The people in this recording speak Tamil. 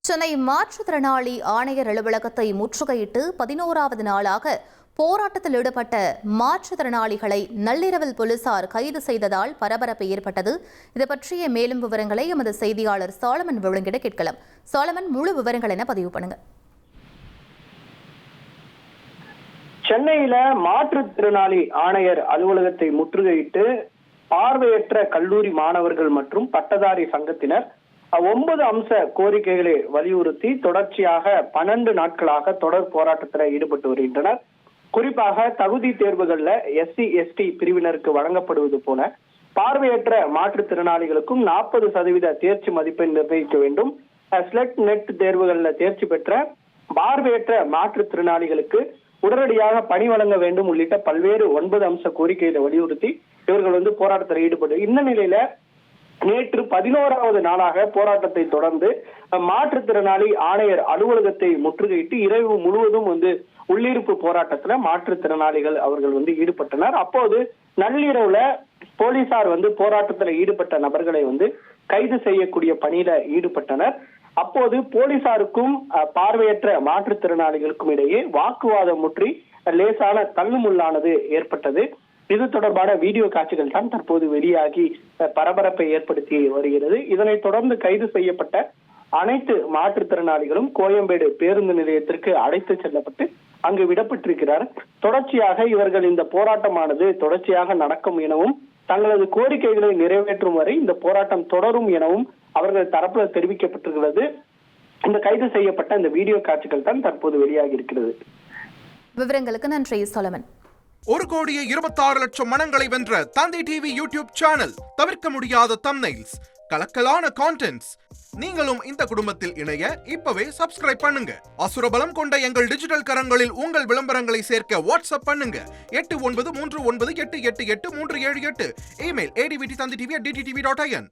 சென்னை மாற்றுத்திறனாளி ஆணையர் அலுவலகத்தை முற்றுகையிட்டு 11வது நாளாக போராட்டத்தில் ஈடுபட்ட மாற்றுத்திறனாளிகளை நள்ளிரவில் போலீசார் கைது செய்ததால் பரபரப்பு ஏற்பட்டது. இது பற்றிய மேலும் விவரங்களை எமது செய்தியாளர் சாலமன் வழங்கிட கேட்கலாம். சாலமன், முழு விவரங்கள் என பதிவு பண்ணுங்க. சென்னையில மாற்றுத்திறனாளி ஆணையர் அலுவலகத்தை முற்றுகையிட்டு பார்வையற்ற கல்லூரி மாணவர்கள் மற்றும் பட்டதாரி சங்கத்தினர் 9 அம்ச கோரிக்கைகளை வலியுறுத்தி தொடர்ச்சியாக 12 நாட்களாக தொடர் போராட்டத்தில் ஈடுபட்டு வருகின்றனர். குறிப்பாக தகுதி தேர்வுகள்ல SC ST பிரிவினருக்கு வழங்கப்படுவது போல பார்வையற்ற மாற்றுத்திறனாளிகளுக்கும் 40% தேர்ச்சி மதிப்பெண் நிர்ணயிக்க வேண்டும். ஸ்லெட் நெட் தேர்வுகள்ல தேர்ச்சி பெற்ற பார்வையற்ற மாற்றுத்திறனாளிகளுக்கு உடனடியாக பணி வழங்க வேண்டும் உள்ளிட்ட பல்வேறு 9 அம்ச கோரிக்கைகளை வலியுறுத்தி இவர்கள் போராட்டத்தில் ஈடுபட்டு இந்த நிலையில நேற்று 11வது நாளாக போராட்டத்தை தொடர்ந்து மாற்றுத்திறனாளி ஆணையர் அலுவலகத்தை முற்றுகையிட்டு இரவு முழுவதும் உள்ளிருப்பு போராட்டத்துல மாற்றுத்திறனாளிகள் அவர்கள் ஈடுபட்டனர். அப்போது நள்ளிரவுல போலீசார் போராட்டத்துல ஈடுபட்ட நபர்களை கைது செய்யக்கூடிய பணியில ஈடுபட்டனர். அப்போது போலீசாருக்கும் பார்வையற்ற மாற்றுத்திறனாளிகளுக்கும் இடையே வாக்குவாதம் முற்றி லேசான தள்ளுமுள்ளானது ஏற்பட்டது. இது தொடர்பான வீடியோ காட்சிகள் தான் தற்போது வெளியாகி பரபரப்பை ஏற்படுத்தி வருகிறது. இதனைத் தொடர்ந்து கைது செய்யப்பட்ட அனைத்து மாற்றுத்திறனாளிகளும் கோயம்பேடு பேருந்து நிலையத்திற்கு அழைத்து செல்லப்பட்டு அங்கு விடப்பட்டிருக்கிறார். தொடர்ச்சியாக இவர்கள் இந்த போராட்டமானது தொடர்ச்சியாக நடக்கும் எனவும் தங்களது கோரிக்கைகளை நிறைவேற்றும் வரை இந்த போராட்டம் தொடரும் எனவும் அவர்கள் தரப்புல தெரிவிக்கப்பட்டிருக்கிறது. இந்த கைது செய்யப்பட்ட இந்த வீடியோ காட்சிகள் தான் தற்போது வெளியாகி இருக்கிறது. விவரங்களுக்கு நன்றி சாலமன். 1,26,00,000 மனங்களை வென்ற தந்தி டிவி யூடியூப் சேனல். தவிர்க்க முடியாத தம்ப்நெயில்ஸ், கலக்கலான கான்டென்ட்ஸ். நீங்களும் இந்த குடும்பத்தில் இணைய இப்பவே சப்ஸ்கிரைப் பண்ணுங்க. அசுரபலம் கொண்ட எங்கள் டிஜிட்டல் கரங்களில் உங்கள் விளம்பரங்களை சேர்க்க வாட்ஸ்அப் பண்ணுங்க. 8939888838. Email advtthanditv@dttv.in.